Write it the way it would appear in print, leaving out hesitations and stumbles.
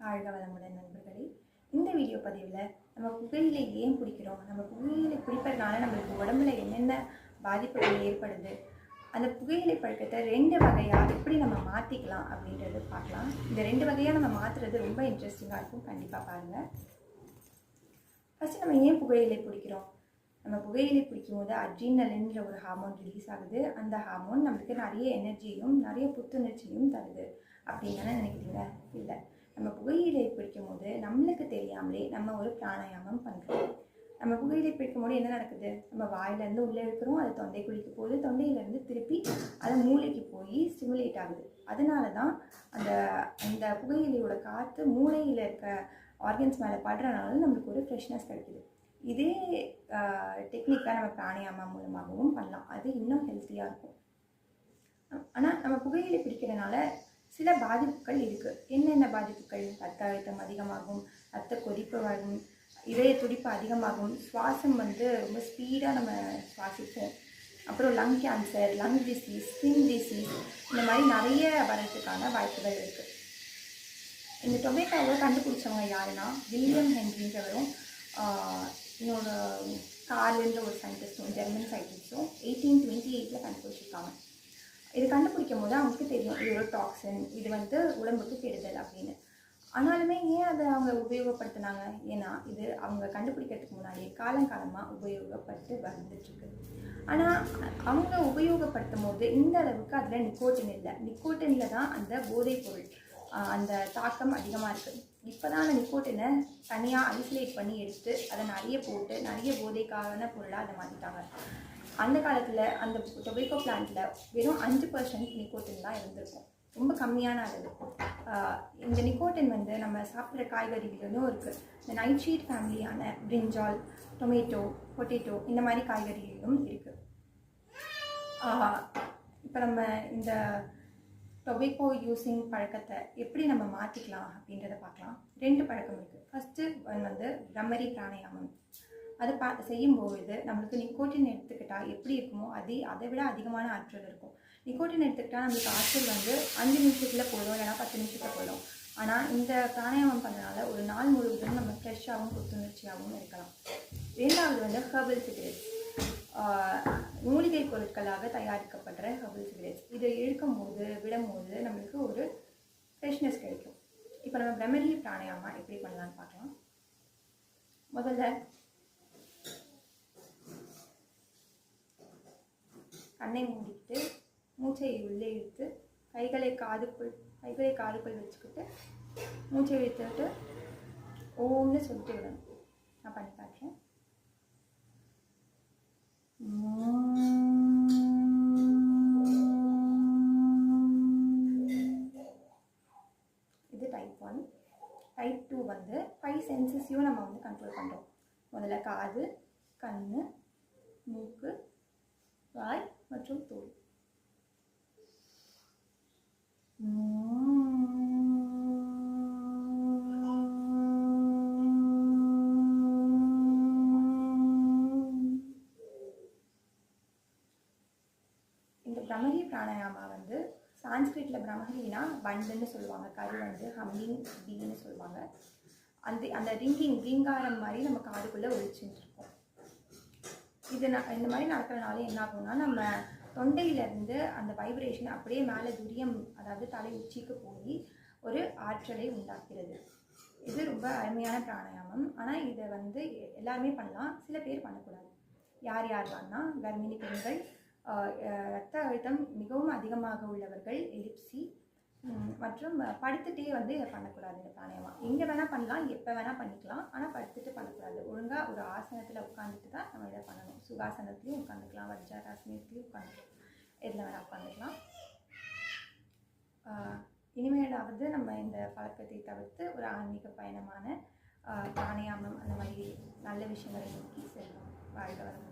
வாழ்க வளமுடன் நண்பர்களே. இந்த வீடியோ பதிவில் நம்ம புகையிலை ஏன் பிடிக்கிறோம், நம்ம புகையிலை பிடிப்பதனால நம்மளுக்கு உடம்புல என்னென்ன பாதிப்புகள் ஏற்படுது, அந்த புகையிலை பழக்கத்தை 2 வகையாக எப்படி நம்ம மாற்றிக்கலாம் அப்படின்றது பார்க்கலாம். இந்த 2 வகையாக நம்ம மாற்றுறது ரொம்ப இன்ட்ரெஸ்டிங்காக இருக்கும், கண்டிப்பாக பாருங்கள். ஃபஸ்ட்டு நம்ம ஏன் புகையிலை பிடிக்கிறோம்? நம்ம புகையிலை பிடிக்கும் போது அட்ரினலின்ற ஒரு ஹார்மோன் ரிலீஸ் ஆகுது. அந்த ஹார்மோன் நம்மளுக்கு நிறைய எனர்ஜியும் நிறைய புத்துணர்ச்சியும் தருது அப்படின்னு தானே நினைக்கிறீங்க? இல்லை, நம்ம புகையிலை பிடிக்கும் போது நம்மளுக்கு தெரியாமலே நம்ம ஒரு பிராணாயாமம் பண்ணுறோம். நம்ம புகையிலை பிடிக்கும் போது என்ன நடக்குது? நம்ம வாயிலேருந்து உள்ளே இருக்கிறோம், அது தொண்டை குழிக்கு போகுது, தொண்டையிலேருந்து திருப்பி அது மூளைக்கு போய் ஸ்டிமுலேட் ஆகுது. அதனால தான் அந்த புகையிலையோட காற்று மூளையில் இருக்க ஆர்கன்ஸ் மேலே படுறனால நம்மளுக்கு ஒரு ஃப்ரெஷ்னஸ் கிடைக்குது. இதே டெக்னிக்காக நம்ம பிராணாயாமம் மூலமாகவும் பண்ணலாம், அது இன்னும் ஹெல்த்தியாக இருக்கும். ஆனால் நம்ம புகையிலை பிடிக்கிறதுனால சில பாதிப்புகள் இருக்குது. என்னென்ன பாதிப்புகள்? ரத்த அழுத்தம் அதிகமாகும், ரத்த கொதிப்பு வரும், இதய துடிப்பு அதிகமாகும், சுவாசம் ரொம்ப ஸ்பீடாக நம்ம சுவாசிப்போம். அப்புறம் lung cancer, lung disease, skin disease, இந்த மாதிரி நிறைய வரதுக்கான வாய்ப்புகள் இருக்குது. இந்த டொபேக்கோவை கண்டுபிடிச்சவங்க யாருன்னா வில்லியம் ஹென்ரின்றவரும் இன்னொரு கார்லுன்ற ஒரு சயின்டிஸ்ட்டும், ஜெர்மன் சயின்டிஸ்ட்டும் 1828 கண்டுபிடிச்சிருக்காங்க. இது கண்டுபிடிக்கும் போது அவங்களுக்கு தெரியும் இது ஒரு டாக்ஸின், இது உடம்புக்கு கெடுதல் அப்படின்னு. ஆனாலுமே ஏன் அதை அவங்க உபயோகப்படுத்தினாங்க? ஏன்னா இது அவங்க கண்டுபிடிக்கிறதுக்கு முன்னாடியே காலங்காலமாக உபயோகப்பட்டு வந்துட்டுருக்கு. ஆனால் அவங்க உபயோகப்படுத்தும் போது இந்த அளவுக்கு அதில் நிக்கோட்டின் இல்லை. நிக்கோட்டினில் தான் அந்த போதைப் பொருள் அந்த தாக்கம் அதிகமாக இருக்குது. இப்போ தான் அந்த நிக்கோட்டினை தனியாக ஐசோலேட் பண்ணி எடுத்து அதை நிறைய போட்டு நிறைய போதைக்கான பொருளாக அதை மாற்றிட்டாங்க. அந்த காலத்தில் அந்த டொபேக்கோ பிளான்ட்டில் வெறும் 5% நிக்கோட்டின் தான் இருந்திருக்கும், ரொம்ப கம்மியான அளவு. இந்த நிக்கோட்டின் நம்ம சாப்பிட்ற காய்கறிகளிலும் இருக்குது. இந்த நைட்ஷீட் ஃபேமிலியான பிரிஞ்சால், டொமேட்டோ, பொட்டேட்டோ, இந்த மாதிரி காய்கறிகளிலும் இருக்குது. இப்போ நம்ம இந்த டொபேக்கோ யூஸிங் பழக்கத்தை எப்படி நம்ம மாற்றிக்கலாம் அப்படின்றத பார்க்கலாம். 2 பழக்கம் இருக்குது. ஃபஸ்ட்டு பிரம்மரி பிராணாயாமம். அதை செய்யும்போது நம்மளுக்கு நிக்கோட்டின் எடுத்துக்கிட்டால் எப்படி இருக்குமோ அதை விட அதிகமான ஆற்றல் இருக்கும். நிக்கோட்டின் எடுத்துக்கிட்டால் நம்மளுக்கு ஆற்றல் 5 நிமிஷத்தில் போயிடும், இல்லைனா 10 நிமிஷத்தில் போயிடும். ஆனால் இந்த பிராணாயாமம் பண்ணனால ஒரு நாள் முழுவதும் நம்ம ஃப்ரெஷ்ஷாகவும் புத்துணர்ச்சியாகவும் இருக்கலாம். 2வது ஹெர்பல் சிகரெட்ஸ், மூலிகை பொருட்களாக தயாரிக்கப்படுற ஹெர்பல் சிகரெட்ஸ். இதை விடும்போது நம்மளுக்கு ஒரு ஃப்ரெஷ்னஸ் கிடைக்கும். இப்போ நம்ம பிரம்மரி பிராணாயாமா எப்படி பண்ணலான்னு பார்க்கலாம். முதல்ல கண்ணை மூடிக்கிட்டு மூச்சை உள்ளே இழுத்து கைகளை காதுக்குள் வச்சுக்கிட்டு மூச்சை இழுத்துட்டு ஓம்னு சொல்லிட்டு விடணும். நான் பண்ணி காட்டுறேன். இது டைப் 1. டைப் 2 5 சென்சஸையும் நம்ம கண்ட்ரோல் பண்ணுறோம். முதல்ல காது, கண், மூக்கு, வாய் மற்றும் தோல். இந்த பிரம்மரி பிராணாயாமா சான்ஸ்கிரிட்டில் பிரம்மரினா வண்டுன்னு சொல்லுவாங்க, கரு ஹம்மிங் பீன்னு சொல்லுவாங்க. அந்த ரீங்காரம் மாதிரி நம்ம காதுக்குள்ளே ஒழிச்சுட்டு இருக்கோம். இந்த மாதிரி நடக்கிறனால என்ன ஆகும்னா நம்ம தொண்டையிலேருந்து அந்த வைப்ரேஷன் அப்படியே மேலே துரியம், அதாவது தலை உச்சிக்கு போய் ஒரு ஆற்றலை உண்டாக்குறது. இது ரொம்ப அருமையான பிராணாயாமம். ஆனால் இதை எல்லாருமே பண்ணலாம், சில பேர் பண்ணக்கூடாது. யாரெல்லாம்? கர்ப்பிணி பெண்கள், ரத்த அழுத்தம் மிகவும் அதிகமாக உள்ளவர்கள், எலிப்சி, மற்றும் படுத்துகிட்டே இதை பண்ணக்கூடாது. இந்த பிராணாயாமம் எங்கே வேணால் பண்ணலாம், எப்போ வேணால் பண்ணிக்கலாம், ஆனால் படுத்துட்டு பண்ணக்கூடாது. ஒழுங்காக ஒரு ஆசனத்தில் உட்காந்துட்டு தான் நம்ம இதை பண்ணணும். சுகாசனத்துலேயும் உட்காந்துக்கலாம், வஜ்ராசனத்துலேயும் உட்காந்துக்கலாம், எதில் வேணால் உட்காந்துக்கலாம். இனிமேலாவது நம்ம இந்த பழக்கத்தை தவிர்த்து ஒரு ஆன்மீக பயணமான பிராணாயாமம் அந்த மாதிரி நல்ல விஷயங்களை நோக்கி செல்வோம். வாழ்க வளமுடன்.